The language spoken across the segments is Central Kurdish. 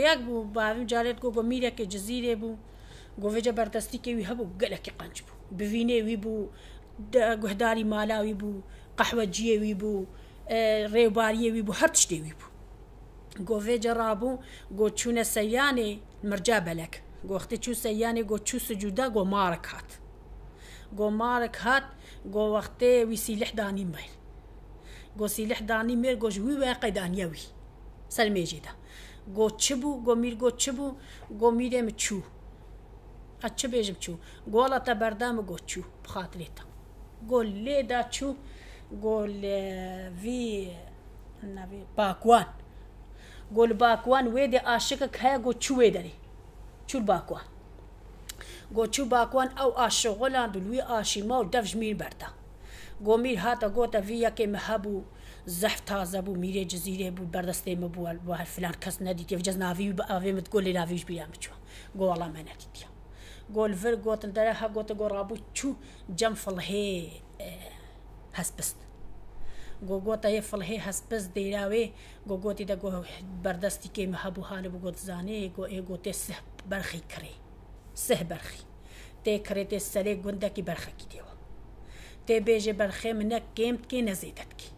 ياك بو بعدين جارت جو ميريا كجزيرة بو جو فيجا بردستي كي هبو قلك قنج بو بفيني ويبو قهداري مالا ويبو قهوة جيه ويبو ريوباريه ويبو هرتشتي ويبو جو فيجا رابو جو تشونا سياني مرجا بلك جو اختي تشو سياني جو تشو سجودا جو مارك هات جو مارك هات جو وقتي ويسيلح داني ميل جو سيلح داني ميل جو جوي واقع دانيوي سلمي جدا جو تشبو جو مير جو تشبو جو ميري متشو اتشبيج متشو قولا تبردام جو تشو بخاطريتا قول لي دا تشو قول في النبي باكوان قول باكوان ويدي عاشقك هاي قول تشو ويدري تشو الباكوان قول تشو باكوان او عاشقولان دلوي عاشيما ودفج مير بردا قول مير هاتا قوتا فيا كي مهبو زحف تازه بو ميري جزيره بو بردسته مبو فلان كس نديتي في جزنافي بافي متقول لي نافيش بيا متشو قول والله ما نديتي قول فر قوت اندرها قوت قول رابو تشو جنفل هي هسبست قوت يفل هي هسبست ديراوي قوت دا قو بردستي كي مهبو حال بو قوت زاني قوت سه برخي كري سه برخي تي كري تي سري قندكي برخي كي ديوا تي بيجي برخي منك كيمت كي نزيدتكي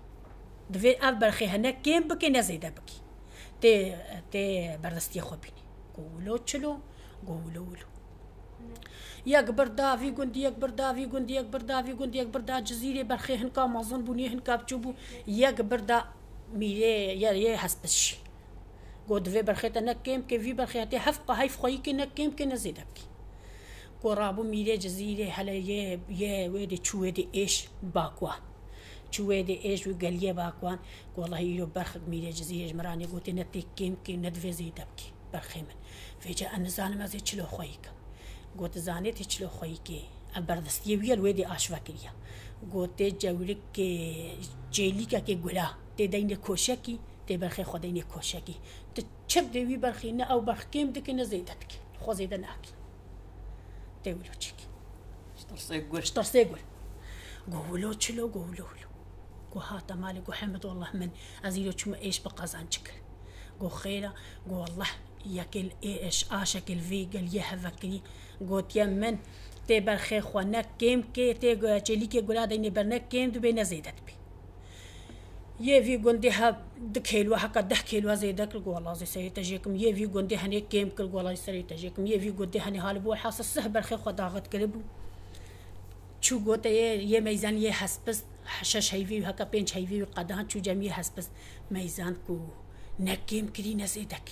دفي اف برخي هناك كيم بكي نزيده بكي تي بردستي خوبيني قولو تشلو قولو يكبر دافي قندي يكبر دافي قندي يكبر دافي قندي يكبر دا جزيرة برخي هنكا مازون بني هنكا بتشوبو يكبر دا ميري يا حسبش قد في برخي تنكيم كي في برخي هتي حفقة هاي فخوي كي نكيم كي نزيدك قرابو ميري جزيرة هلا يا ويدي تشويدي ايش باكوا تشويدي ايش وقاليه باكوان والله يلو برخك ميري جزيرة جمراني قلت نتي كيم كي ندفي زيدك برخي من فيجا أنا زانم ازي تشلو خويك قلت زانيت تشلو خويكي البردستي ويا الويدي اشفاكيا قلت جاولك جيليكا كي غلا تدين كوشكي تبرخي خدين كوشكي تشب دوي برخينا او برخيم دك نزيدتك خو زيدناك تقولوا تشكي اشترسيقول قولوا تشلو قولوا قو هاتا مالك وحمد والله من ازيلو تشم ايش بقازانشك قو خيره قو والله ياكل ايش اشكل في قال يهفكني قوت يمن تبر خي خونا كيم كي تي جليكي غلا دني برنك كيم دبي نزيدت بي يفي غندها دكيلو هكا دكيلو زيدك والله زي سي تجيكم يفي غندي هني كيم كل والله سري تجيكم يفي غندي هني هالبو حاس سهبر خي خدا غت قلبو شو قوت يه ميزان يه حسبس حشش هيفي هكا بينش هيفي قدان شو جميع حسبس ميزان كو نكيم كري نزيدك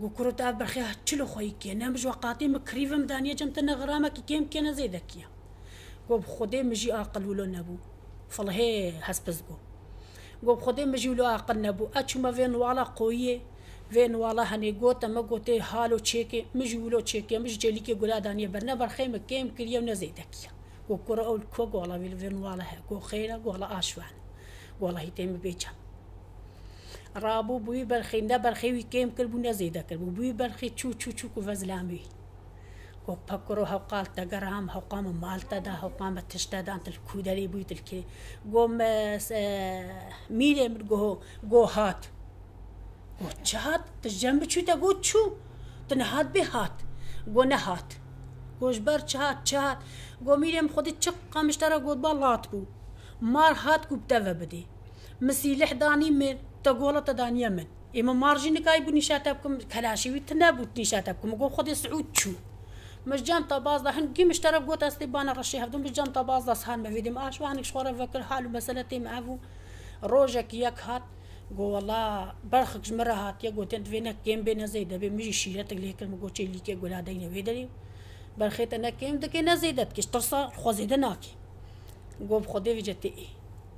قوكروت برخي تشلو خويكي انا مش وقاتي مكريفه مدانيه جمت غرامك كيم كان زيدك يا قوب خدي مجي اقل ولو نبو فالهي حسبزقو قوب خدي مجي ولو اقل نبو اتشما فين والا قويه فين والا هني قوت ما قوتي هالو تشيكي مجي ولو تشيكي مش جليكي قولا دانيه برنا برخي مكيم كريا ونزيدك يا قوكرو اول كو والله فين والا قو خيره والله اشوان والله يتم بيجا رابو بوي برخي نبرخي ويكيم كلبو نزيدا كلبو بوي برخي تشو كوفزلامي وبكرو هاو قال تقرام هاو قام مالتا دا هاو قام تشتادا انت الكودري بوي تلكي قوم ميري من قو هات وشهات تجنب شو تقول شو تنهات بهات قو نهات قوش بر شهات قو ميري مخدي تشقا مشترى قو بالات بو مار هات كو بتفا بدي مسيلح داني من تقول تدانيا من إما مارجين كاي بني شاتبكم كلاشي ويتنابو نشاتبكم قو خدي سعود شو مش جام طباز ده هنجي مشترك قوت استبانا رشي هفدون مش جام طباز ده سهان ما في دم آش وهنك شوارا فكر حاله مسألتي معه روجك ياك هات قو والله برخك جمرة هات يا قو تنتفينا كيم بينا زيدا بمجي شيرتك ليك المقو تشي ليك قول هادينا فيدري برخيت انا كيم دكي نزيدت كيش ترصا خوزيدناكي قو بخدي في جتي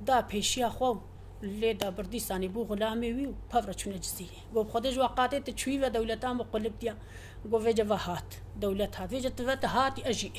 دا بيشيا خو اللي دا بردي ساني بو غلامي ويو بفرشون جزيرة قو بخدي جواقاتي تشويفة دولتان وقلبتيا قو فيجا هات دولتها فيجا تفت هاتي أجي